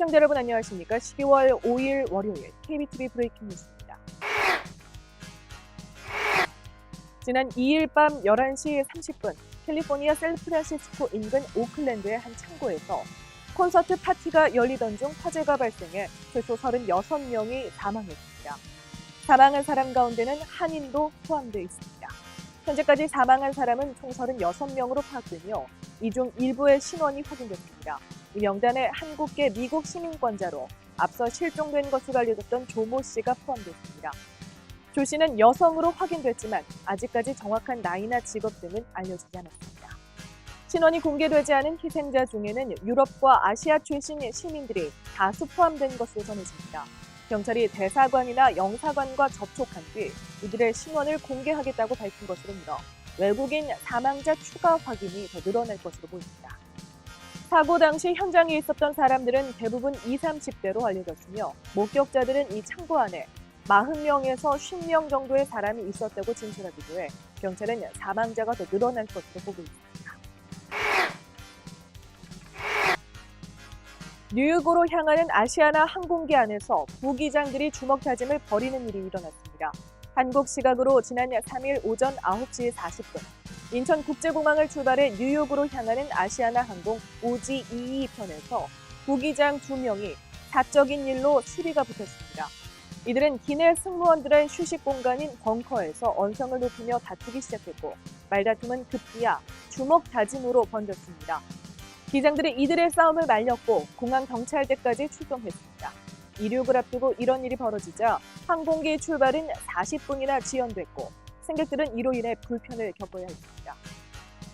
시청자 여러분 안녕하십니까? 12월 5일 월요일 KBTV 브레이킹 뉴스입니다. 지난 2일 밤 11시 30분 캘리포니아 샌프란시스코 인근 오클랜드의 한 창고에서 콘서트 파티가 열리던 중 화재가 발생해 최소 36명이 사망했습니다. 사망한 사람 가운데는 한인도 포함되어 있습니다. 현재까지 사망한 사람은 총 36명으로 파악되며 이 중 일부의 신원이 확인됐습니다. 이 명단에 한국계 미국 시민권자로 앞서 실종된 것으로 알려졌던 조모 씨가 포함됐습니다. 조 씨는 여성으로 확인됐지만 아직까지 정확한 나이나 직업 등은 알려지지 않았습니다. 신원이 공개되지 않은 희생자 중에는 유럽과 아시아 출신 시민들이 다수 포함된 것으로 전해집니다. 경찰이 대사관이나 영사관과 접촉한 뒤 이들의 신원을 공개하겠다고 밝힌 것으로 미뤄 외국인 사망자 추가 확인이 더 늘어날 것으로 보입니다. 사고 당시 현장에 있었던 사람들은 대부분 20, 30대로 알려졌으며 목격자들은 이 창고 안에 40명에서 50명 정도의 사람이 있었다고 진술하기도 해 경찰은 사망자가 더 늘어날 것으로 보고 있습니다. 뉴욕으로 향하는 아시아나 항공기 안에서 부기장들이 주먹다짐을 벌이는 일이 일어났습니다. 한국 시각으로 지난 3일 오전 9시 40분 인천국제공항을 출발해 뉴욕으로 향하는 아시아나 항공 OG22편에서 부기장 2명이 사적인 일로 시비가 붙었습니다. 이들은 기내 승무원들의 휴식 공간인 벙커에서 언성을 높이며 다투기 시작했고 말다툼은 급기야 주먹 다짐으로 번졌습니다. 기장들이 이들의 싸움을 말렸고 공항 경찰대까지 출동했습니다. 이륙을 앞두고 이런 일이 벌어지자 항공기 출발은 40분이나 지연됐고 승객들은 이로 인해 불편을 겪어야 했습니다.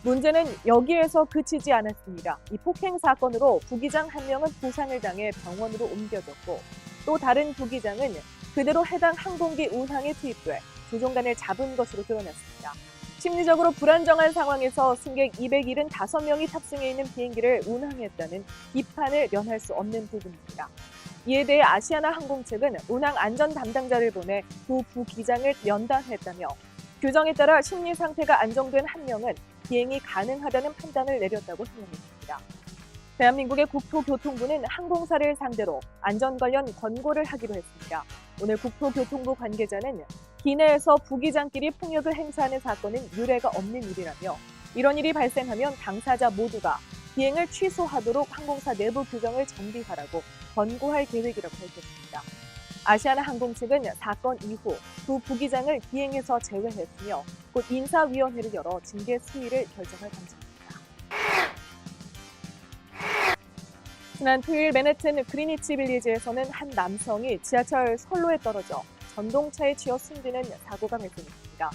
문제는 여기에서 그치지 않았습니다. 이 폭행 사건으로 부기장 한 명은 부상을 당해 병원으로 옮겨졌고 또 다른 부기장은 그대로 해당 항공기 운항에 투입돼 조종관을 잡은 것으로 드러났습니다. 심리적으로 불안정한 상황에서 승객 275명이 탑승해 있는 비행기를 운항했다는 비판을 면할 수 없는 부분입니다. 이에 대해 아시아나 항공 측은 운항 안전 담당자를 보내 두 부기장을 면담했다며 규정에 따라 심리 상태가 안정된 한 명은 비행이 가능하다는 판단을 내렸다고 설명했습니다. 대한민국의 국토교통부는 항공사를 상대로 안전 관련 권고를 하기로 했습니다. 오늘 국토교통부 관계자는 기내에서 부기장끼리 폭력을 행사하는 사건은 유례가 없는 일이라며 이런 일이 발생하면 당사자 모두가 비행을 취소하도록 항공사 내부 규정을 정비하라고 권고할 계획이라고 밝혔습니다. 아시아나 항공 측은 사건 이후 두 부기장을 비행에서 제외했으며 곧 인사위원회를 열어 징계 수위를 결정할 방침입니다. 지난 토요일 맨해튼 그리니치 빌리지에서는 한 남성이 지하철 선로에 떨어져 전동차에 치여 숨지는 사고가 발생했습니다.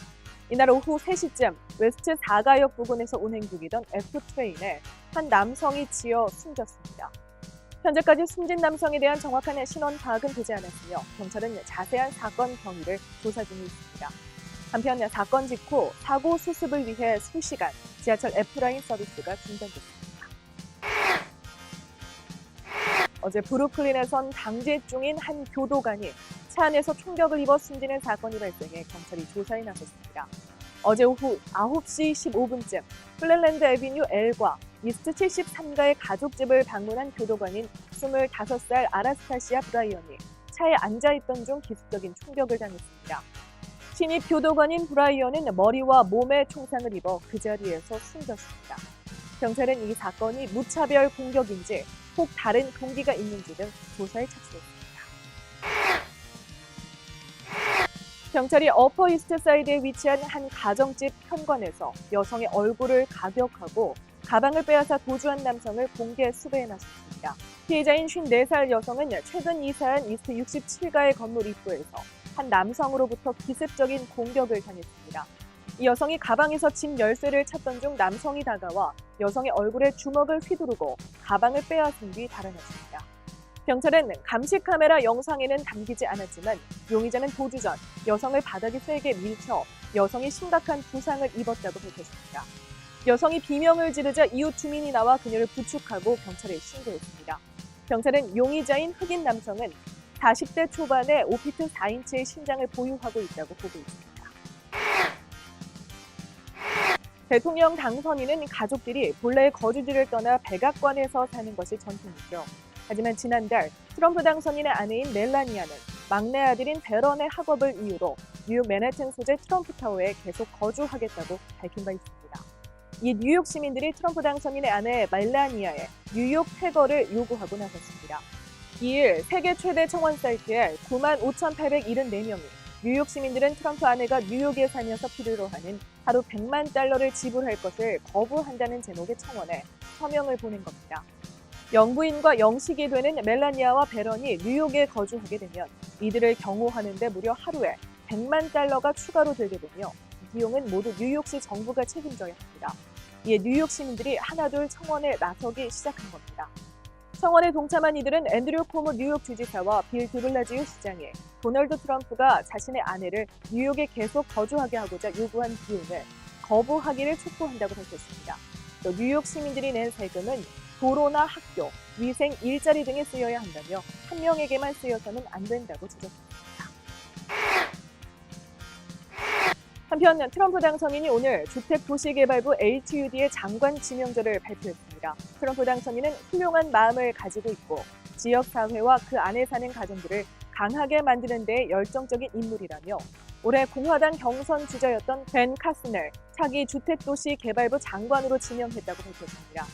이날 오후 3시쯤 웨스트 4가역 부근에서 운행 중이던 F트레인에 한 남성이 치여 숨졌습니다. 현재까지 숨진 남성에 대한 정확한 신원 파악은 되지 않았으며 경찰은 자세한 사건 경위를 조사 중에 있습니다. 한편 사건 직후 사고 수습을 위해 수시간 지하철 F라인 서비스가 중단됐습니다. 어제 브루클린에선 당직 중인 한 교도관이 차 안에서 총격을 입어 숨지는 사건이 발생해 경찰이 조사에 나섰습니다. 어제 오후 9시 15분쯤 플랫랜드 애비뉴 L과 이스트 73가의 가족집을 방문한 교도관인 25살 아나스타시아 브라이언이 차에 앉아있던 중 기습적인 총격을 당했습니다. 신입 교도관인 브라이언은 머리와 몸에 총상을 입어 그 자리에서 숨졌습니다. 경찰은 이 사건이 무차별 공격인지 혹 다른 동기가 있는지 등 조사에 착수했습니다. 경찰이 어퍼 이스트 사이드에 위치한 한 가정집 현관에서 여성의 얼굴을 가격하고 가방을 빼앗아 도주한 남성을 공개 수배해 나섰습니다. 피해자인 54살 여성은 최근 이사한 이스트 67가의 건물 입구에서 한 남성으로부터 기습적인 공격을 당했습니다. 이 여성이 가방에서 집 열쇠를 찾던 중 남성이 다가와 여성의 얼굴에 주먹을 휘두르고 가방을 빼앗은 뒤 달아났습니다. 경찰은 감시 카메라 영상에는 담기지 않았지만 용의자는 도주 전 여성을 바닥에 세게 밀쳐 여성이 심각한 부상을 입었다고 밝혔습니다. 여성이 비명을 지르자 이웃 주민이 나와 그녀를 부축하고 경찰에 신고했습니다. 경찰은 용의자인 흑인 남성은 40대 초반의 5피트 4인치의 신장을 보유하고 있다고 보고 있습니다. 대통령 당선인은 가족들이 본래의 거주지를 떠나 백악관에서 사는 것이 전통이죠. 하지만 지난달 트럼프 당선인의 아내인 멜라니아는 막내 아들인 베런의 학업을 이유로 뉴욕 맨해튼 소재 트럼프타워에 계속 거주하겠다고 밝힌 바 있습니다. 이 뉴욕 시민들이 트럼프 당선인의 아내 멜라니아의 뉴욕 퇴거를 요구하고 나섰습니다. 이일 세계 최대 청원 사이트에 95,874명이 뉴욕 시민들은 트럼프 아내가 뉴욕에 살면서 필요로 하는 하루 100만 달러를 지불할 것을 거부한다는 제목의 청원에 서명을 보낸 겁니다. 영부인과 영식이 되는 멜라니아와 베런이 뉴욕에 거주하게 되면 이들을 경호하는 데 무려 하루에 100만 달러가 추가로 들게 되며 비용은 모두 뉴욕시 정부가 책임져야 합니다. 이에 뉴욕 시민들이 하나둘 청원에 나서기 시작한 겁니다. 청원에 동참한 이들은 앤드류 코모 뉴욕 주지사와 빌 드블라지오 시장에 도널드 트럼프가 자신의 아내를 뉴욕에 계속 거주하게 하고자 요구한 비용을 거부하기를 촉구한다고 밝혔습니다. 또 뉴욕 시민들이 낸 세금은 도로나 학교, 위생, 일자리 등에 쓰여야 한다며 한 명에게만 쓰여서는 안 된다고 지적했습니다. 한편 트럼프 당선인이 오늘 주택도시개발부 HUD의 장관 지명자를 발표했습니다. 트럼프 당선인은 훌륭한 마음을 가지고 있고 지역사회와 그 안에 사는 가정들을 강하게 만드는 데 열정적인 인물이라며 올해 공화당 경선 주자였던 벤 카슨을 차기 주택도시개발부 장관으로 지명했다고 밝혔습니다.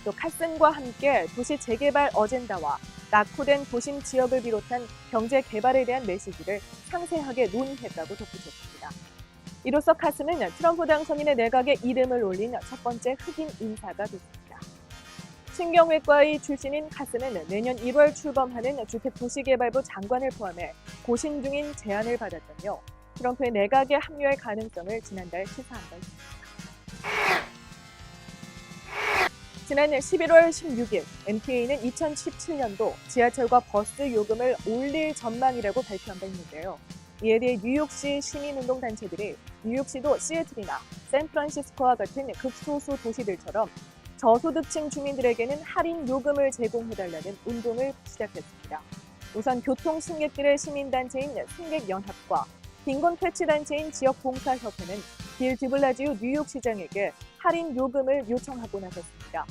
또 카슨과 함께 도시 재개발 어젠다와 낙후된 도심 지역을 비롯한 경제 개발에 대한 메시지를 상세하게 논의했다고 덧붙였습니다. 이로써 카슨은 트럼프 당선인의 내각에 이름을 올린 첫 번째 흑인 인사가 됐습니다. 신경외과의 출신인 카슨은 내년 1월 출범하는 주택도시개발부 장관을 포함해 고심 중인 제안을 받았다며 트럼프의 내각에 합류할 가능성을 지난달 시사한 바 있습니다. 지난 11월 16일 MTA는 2017년도 지하철과 버스 요금을 올릴 전망이라고 발표한 바 있는데요. 이에 대해 뉴욕시 시민운동단체들이 뉴욕시도 시애틀이나 샌프란시스코와 같은 극소수 도시들처럼 저소득층 주민들에게는 할인 요금을 제공해달라는 운동을 시작했습니다. 우선 교통 승객들의 시민단체인 승객연합과 빈곤퇴치단체인 지역봉사협회는 빌 드블라지오 뉴욕시장에게 할인 요금을 요청하고 나섰습니다.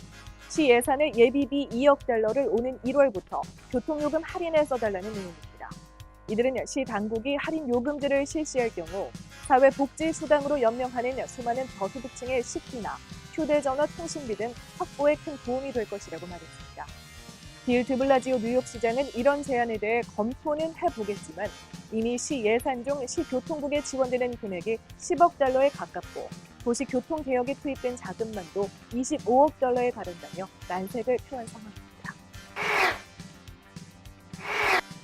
시 예산의 예비비 2억 달러를 오는 1월부터 교통요금 할인에 써달라는 내용입니다. 이들은 시 당국이 할인 요금제를 실시할 경우 사회복지수당으로 연명하는 수많은 저소득층의 식비나 휴대전화 통신비 등 확보에 큰 도움이 될 것이라고 말했습니다. 빌 드블라지오 뉴욕시장은 이런 제안에 대해 검토는 해보겠지만 이미 시 예산 중 시교통국에 지원되는 금액이 10억 달러에 가깝고 도시교통개혁에 투입된 자금만도 25억 달러에 달한다며 난색을 표한 상황입니다.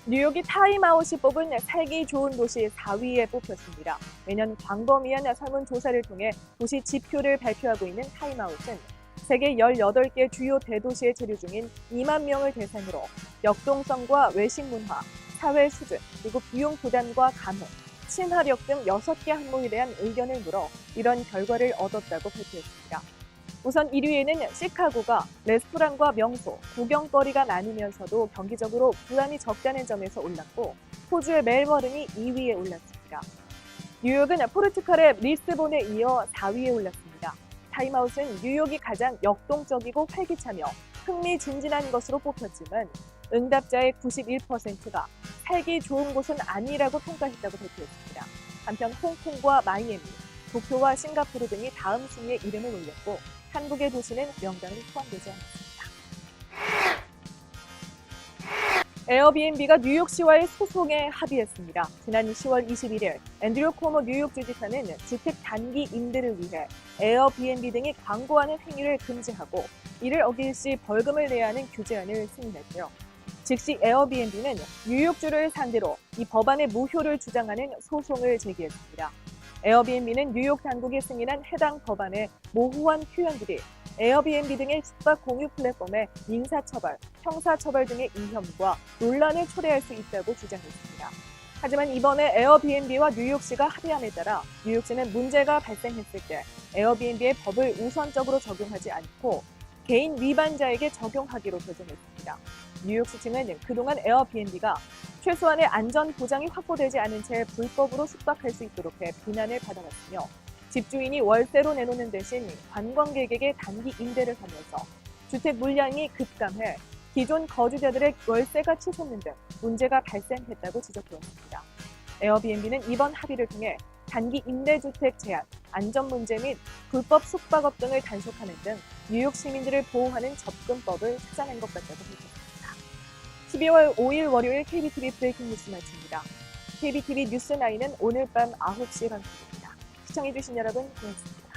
뉴욕이 타임아웃이 뽑은 살기 좋은 도시 4위에 뽑혔습니다. 매년 광범위한 설문조사를 통해 도시 지표를 발표하고 있는 타임아웃은 세계 18개 주요 대도시에 체류 중인 2만 명을 대상으로 역동성과 외식 문화, 사회 수준, 그리고 비용 부담과 감흥, 친화력 등 6개 항목에 대한 의견을 물어 이런 결과를 얻었다고 발표했습니다. 우선 1위에는 시카고가 레스토랑과 명소, 구경거리가 많으면서도 경기적으로 부담이 적다는 점에서 올랐고 호주의 멜버른이 2위에 올랐습니다. 뉴욕은 포르투갈의 리스본에 이어 4위에 올랐습니다. 타임아웃은 뉴욕이 가장 역동적이고 활기차며 흥미진진한 것으로 뽑혔지만 응답자의 91%가 살기 좋은 곳은 아니라고 평가했다고 발표했습니다. 한편 홍콩과 마이애미, 도쿄와 싱가포르 등이 다음 순위에 이름을 올렸고 한국의 도시는 명단에 포함되지 않았습니다. 에어비앤비가 뉴욕시와의 소송에 합의했습니다. 지난 10월 21일 앤드류 코모 뉴욕 주지사는 주택 단기 임대를 위해 에어비앤비 등이 광고하는 행위를 금지하고 이를 어길 시 벌금을 내야 하는 규제안을 승인했고요. 즉시 에어비앤비는 뉴욕주를 상대로 이 법안의 무효를 주장하는 소송을 제기했습니다. 에어비앤비는 뉴욕 당국이 승인한 해당 법안의 모호한 표현들이 에어비앤비 등의 숙박 공유 플랫폼에 인사처벌, 형사처벌 등의 이혐과 논란을 초래할 수 있다고 주장했습니다. 하지만 이번에 에어비앤비와 뉴욕시가 합의함에 따라 뉴욕시는 문제가 발생했을 때 에어비앤비의 법을 우선적으로 적용하지 않고 개인 위반자에게 적용하기로 결정했습니다. 뉴욕시 측은 그동안 에어비앤비가 최소한의 안전 보장이 확보되지 않은 채 불법으로 숙박할 수 있도록 해 비난을 받아왔으며 집주인이 월세로 내놓는 대신 관광객에게 단기 임대를 하면서 주택 물량이 급감해 기존 거주자들의 월세가 치솟는 등 문제가 발생했다고 지적해왔습니다. 에어비앤비는 이번 합의를 통해 단기 임대주택 제한, 안전 문제 및 불법 숙박업 등을 단속하는 등 뉴욕 시민들을 보호하는 접근법을 찾아낸 것 같다고 밝혔습니다. 12월 5일 월요일 KBTV 브레이킹 뉴스 마칩니다. KBTV 뉴스9은 오늘 밤 9시에 방송됩니다. 시청해주신 여러분 고맙습니다.